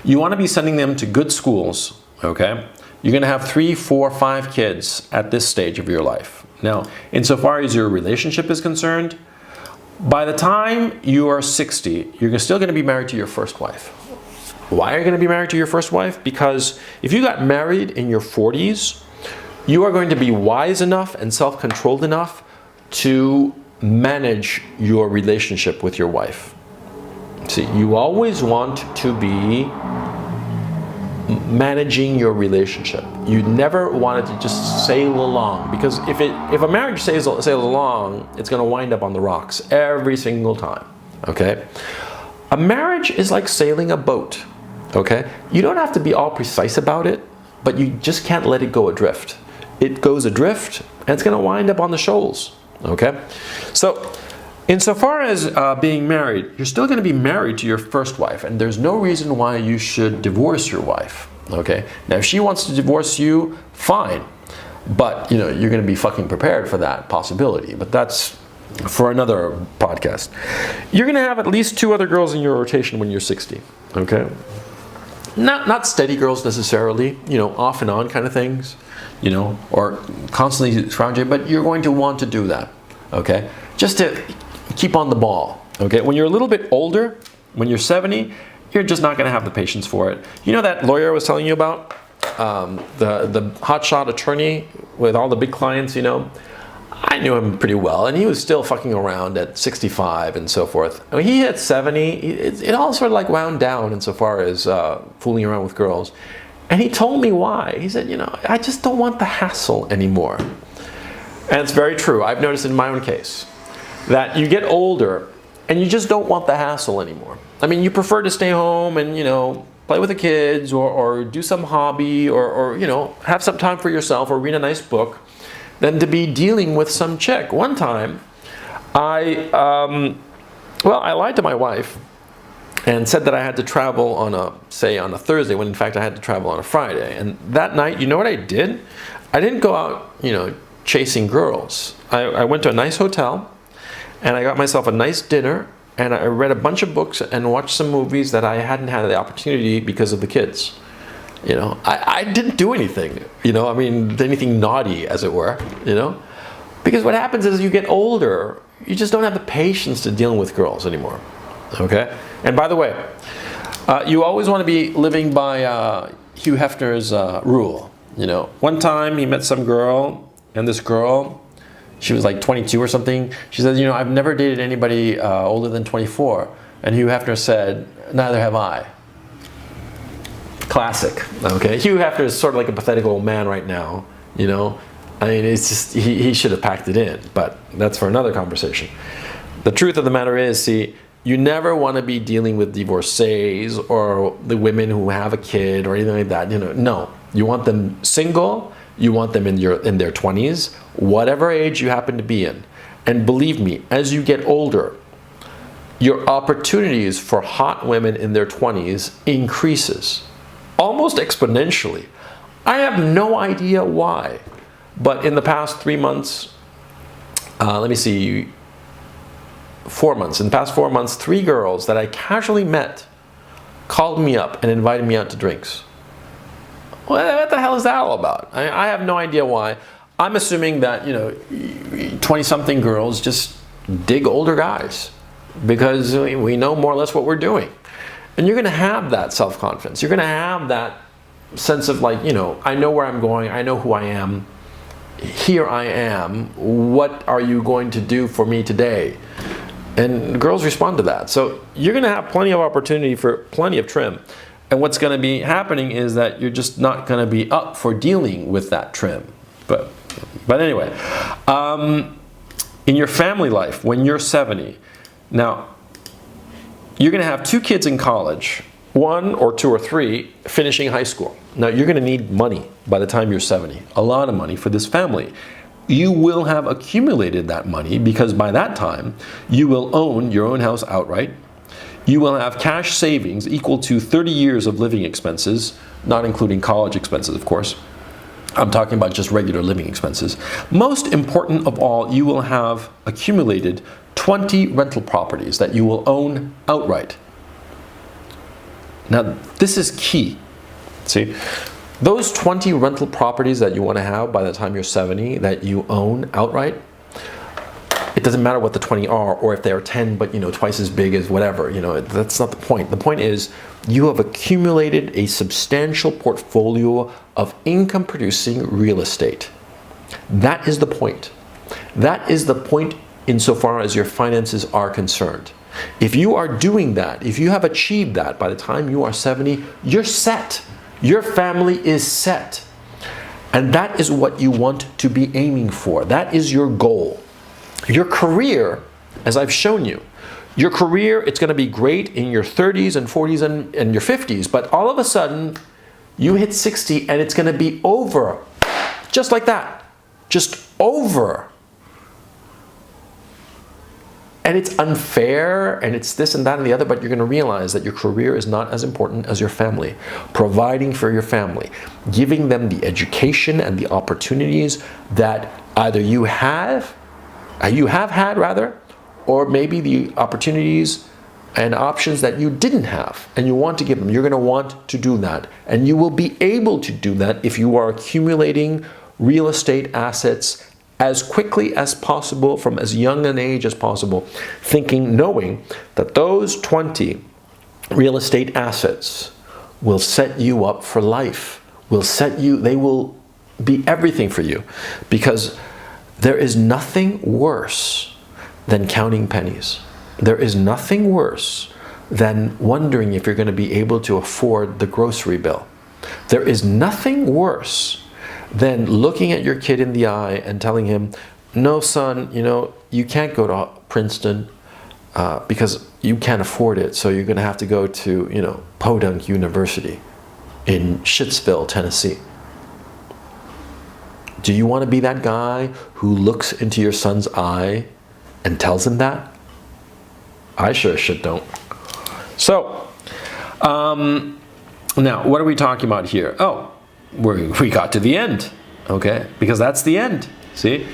You want to be sending them to good schools, okay? You're going to have 3, 4, 5 kids at this stage of your life. Now, insofar as your relationship is concerned, by the time you are 60, you're still going to be married to your first wife. Why are you going to be married to your first wife? Because if you got married in your 40s, you are going to be wise enough and self-controlled enough to manage your relationship with your wife. See, you always want to be managing your relationship. You never want it to just sail along, because if a marriage sails along, it's going to wind up on the rocks every single time. Okay? A marriage is like sailing a boat. Okay? You don't have to be all precise about it, but you just can't let it go adrift. It goes adrift, and it's going to wind up on the shoals. Okay? So, insofar as being married, you're still going to be married to your first wife, and there's no reason why you should divorce your wife. Okay? Now, if she wants to divorce you, fine. But, you're going to be fucking prepared for that possibility. But that's for another podcast. You're going to have at least 2 other girls in your rotation when you're 60. Okay? Not steady girls necessarily, off and on kind of things, or constantly scrounging, but you're going to want to do that. Okay? Just to keep on the ball. Okay? When you're a little bit older, when you're 70, you're just not going to have the patience for it. You know that lawyer I was telling you about? The hotshot attorney with all the big clients, I knew him pretty well, and he was still fucking around at 65 and so forth. I mean, he hit 70, it all sort of like wound down insofar as fooling around with girls. And he told me why. He said, I just don't want the hassle anymore. And it's very true. I've noticed in my own case that you get older and you just don't want the hassle anymore. I mean, you prefer to stay home and, play with the kids or do some hobby or have some time for yourself or read a nice book than to be dealing with some chick. One time, I lied to my wife and said that I had to travel on a Thursday, when in fact I had to travel on a Friday. And that night, you know what I did? I didn't go out, chasing girls. I went to a nice hotel, and I got myself a nice dinner, and I read a bunch of books and watched some movies that I hadn't had the opportunity because of the kids. I didn't do anything, anything naughty, as it were, because what happens is you get older, you just don't have the patience to deal with girls anymore, okay? And by the way, you always want to be living by Hugh Hefner's rule, One time he met some girl, and this girl, she was like 22 or something, she said, I've never dated anybody older than 24, and Hugh Hefner said, neither have I. Classic. Okay, Hugh Hefner is sort of like a pathetic old man right now. I mean, it's just he should have packed it in, but that's for another conversation. The truth of the matter is, see, you never want to be dealing with divorcees or the women who have a kid or anything like that. No, you want them single. You want them in their 20s, whatever age you happen to be in. And believe me, as you get older, your opportunities for hot women in their 20s increases. Almost exponentially. I have no idea why, but in the past 3 months, 4 months. In the past 4 months, 3 girls that I casually met called me up and invited me out to drinks. What the hell is that all about? I have no idea why. I'm assuming that 20-something girls just dig older guys because we know more or less what we're doing. And you're going to have that self-confidence. You're going to have that sense of I know where I'm going. I know who I am. Here I am. What are you going to do for me today? And girls respond to that. So you're going to have plenty of opportunity for plenty of trim. And what's going to be happening is that you're just not going to be up for dealing with that trim. But anyway, in your family life, when you're 70, now, you're going to have 2 kids in college, 1 or 2 or 3 finishing high school. Now, you're going to need money by the time you're 70. A lot of money for this family. you will have accumulated that money, because by that time, you will own your own house outright. You will have cash savings equal to 30 years of living expenses, not including college expenses, of course. I'm talking about just regular living expenses. Most important of all, you will have accumulated 20 rental properties that you will own outright. Now, this is key. See, those 20 rental properties that you want to have by the time you're 70 that you own outright, it doesn't matter what the 20 are, or if they are 10 but twice as big as whatever, that's not the point. The point is you have accumulated a substantial portfolio of income producing real estate. That is the point. That is the point insofar as your finances are concerned. If you are doing that, if you have achieved that by the time you are 70, you're set. Your family is set. And that is what you want to be aiming for. That is your goal. Your career, as I've shown you, your career, it's going to be great in your 30s and 40s and your 50s, but all of a sudden, you hit 60 and it's going to be over. Just like that. Just over. And it's unfair, and it's this and that and the other, but you're going to realize that your career is not as important as your family. Providing for your family, giving them the education and the opportunities that either you have had rather, or maybe the opportunities and options that you didn't have and you want to give them. You're going to want to do that, and you will be able to do that if you are accumulating real estate assets as quickly as possible, from as young an age as possible, knowing that those 20 real estate assets will set you up for life, they will be everything for you, because there is nothing worse than counting pennies. There is nothing worse than wondering if you're going to be able to afford the grocery bill. There is nothing worse than looking at your kid in the eye and telling him, no, son, you can't go to Princeton because you can't afford it, so you're going to have to go to, Podunk University in Shittsville, Tennessee. Do you want to be that guy who looks into your son's eye and tells him that? I sure as shit don't. So, now, what are we talking about here? Oh, we got to the end, okay? Because that's the end, see?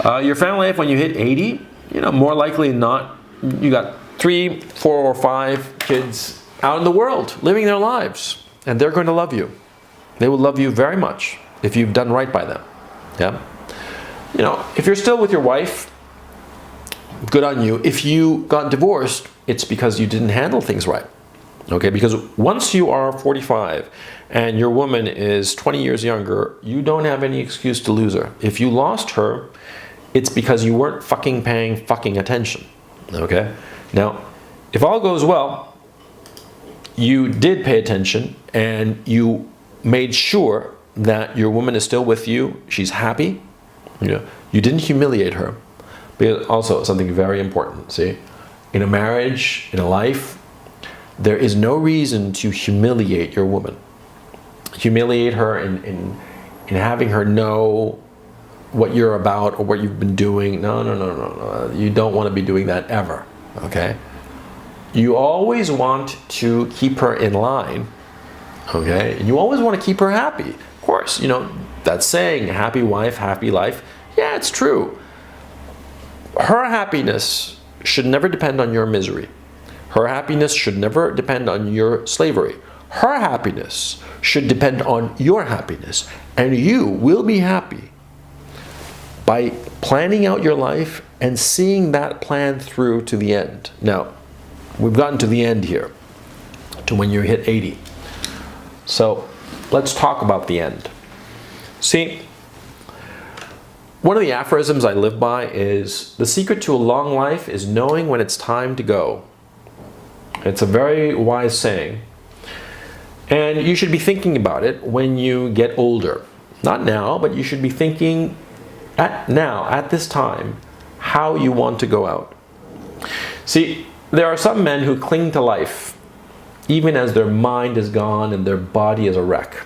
Your family life, when you hit 80, more likely than not, you got 3, 4, or 5 kids out in the world living their lives, and they're going to love you. They will love you very much if you've done right by them, yeah? If you're still with your wife, good on you. If you got divorced, it's because you didn't handle things right. Okay, because once you are 45 and your woman is 20 years younger, you don't have any excuse to lose her. If you lost her, it's because you weren't paying attention. Okay? Now, if all goes well, you did pay attention and you made sure that your woman is still with you, she's happy, you didn't humiliate her. But also, something very important, see? In a marriage, in a life, there is no reason to humiliate your woman. Humiliate her in having her know what you're about or what you've been doing. No. You don't want to be doing that ever, okay? You always want to keep her in line, okay? And you always want to keep her happy. Of course, that saying, happy wife, happy life, yeah, it's true. Her happiness should never depend on your misery. Her happiness should never depend on your slavery. Her happiness should depend on your happiness. And you will be happy by planning out your life and seeing that plan through to the end. Now, we've gotten to the end here, to when you hit 80. So, let's talk about the end. See, one of the aphorisms I live by is, the secret to a long life is knowing when it's time to go. It's a very wise saying. And you should be thinking about it when you get older. Not now, but you should be thinking at this time, how you want to go out. See, there are some men who cling to life, even as their mind is gone and their body is a wreck.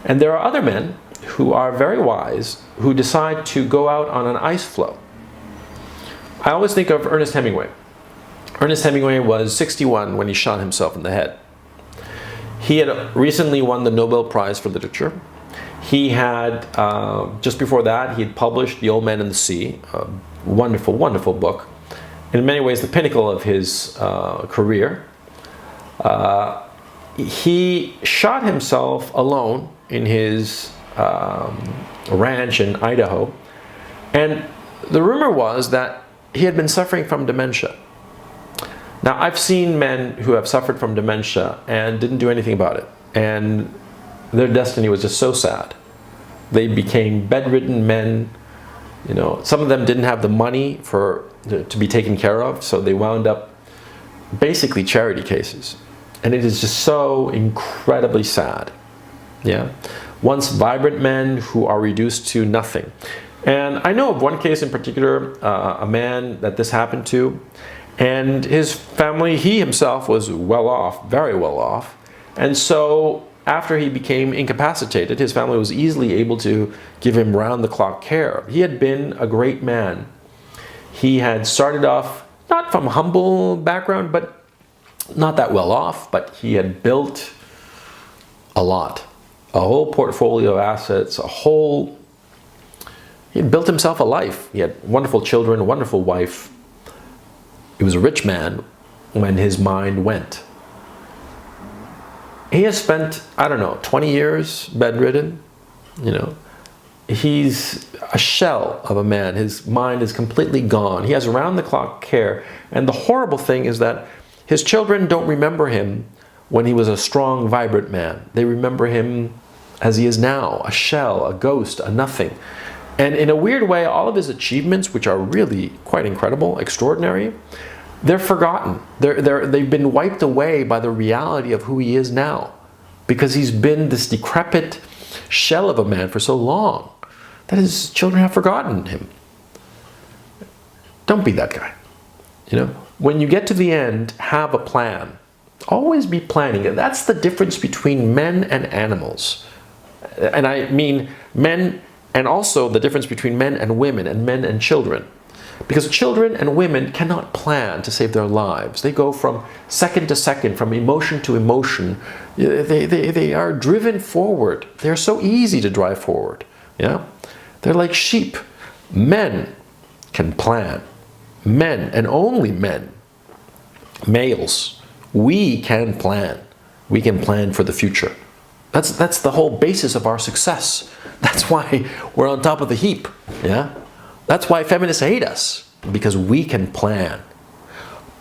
And there are other men who are very wise, who decide to go out on an ice floe. I always think of Ernest Hemingway. Ernest Hemingway was 61 when he shot himself in the head. He had recently won the Nobel Prize for Literature. He had, just before that, he had published The Old Man and the Sea, a wonderful, wonderful book. In many ways, the pinnacle of his career. He shot himself alone in his ranch in Idaho. And the rumor was that he had been suffering from dementia. Now, I've seen men who have suffered from dementia and didn't do anything about it. And their destiny was just so sad. They became bedridden men. You know, some of them didn't have the money to be taken care of, so they wound up basically charity cases. And it is just so incredibly sad. Yeah, once vibrant men who are reduced to nothing. And I know of one case in particular, a man that this happened to, and his family, he himself was well off, very well off. And so after he became incapacitated, his family was easily able to give him round-the-clock care. He had been a great man. He had started off not from a humble background, but not that well off, but he had built a lot, a whole portfolio of assets, he had built himself a life. He had wonderful children, a wonderful wife. He was a rich man when his mind went. He has spent, I don't know, 20 years bedridden, you know. He's a shell of a man. His mind is completely gone. He has around-the-clock care. And the horrible thing is that his children don't remember him when he was a strong, vibrant man. They remember him as he is now, a shell, a ghost, a nothing. And in a weird way, all of his achievements, which are really quite incredible, extraordinary, they're forgotten. They've been wiped away by the reality of who he is now, because he's been this decrepit shell of a man for so long that his children have forgotten him. Don't be that guy. You know, when you get to the end, have a plan. Always be planning. And that's the difference between men and animals. And I mean men, and also the difference between men and women and men and children. Because children and women cannot plan to save their lives. They go from second to second, from emotion to emotion. They are driven forward. They're so easy to drive forward. Yeah? They're like sheep. Men can plan. Men, and only men, males, we can plan. We can plan for the future. That's the whole basis of our success. That's why we're on top of the heap. Yeah? That's why feminists hate us, because we can plan.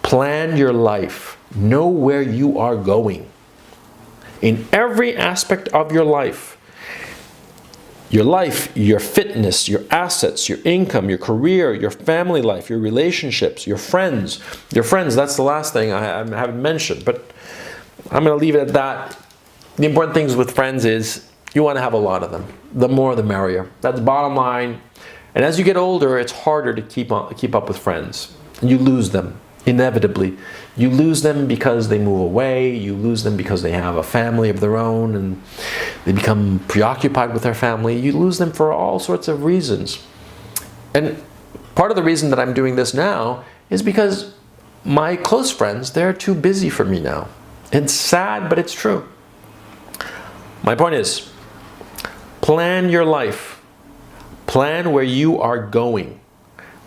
Plan your life. Know where you are going. In every aspect of your life, your fitness, your assets, your income, your career, your family life, your relationships, your friends. Your friends, that's the last thing I haven't mentioned, but I'm going to leave it at that. The important things with friends is you want to have a lot of them. The more, the merrier. That's the bottom line. And as you get older, it's harder to keep up with friends. You lose them, inevitably. You lose them because they move away. You lose them because they have a family of their own and they become preoccupied with their family. You lose them for all sorts of reasons. And part of the reason that I'm doing this now is because my close friends, they're too busy for me now. It's sad, but it's true. My point is, plan your life. Plan where you are going.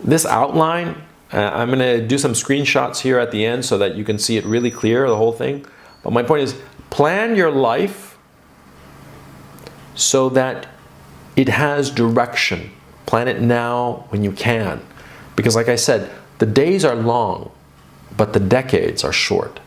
This outline, I'm going to do some screenshots here at the end so that you can see it really clear, the whole thing. But my point is, plan your life so that it has direction. Plan it now when you can. Because like I said, the days are long, but the decades are short.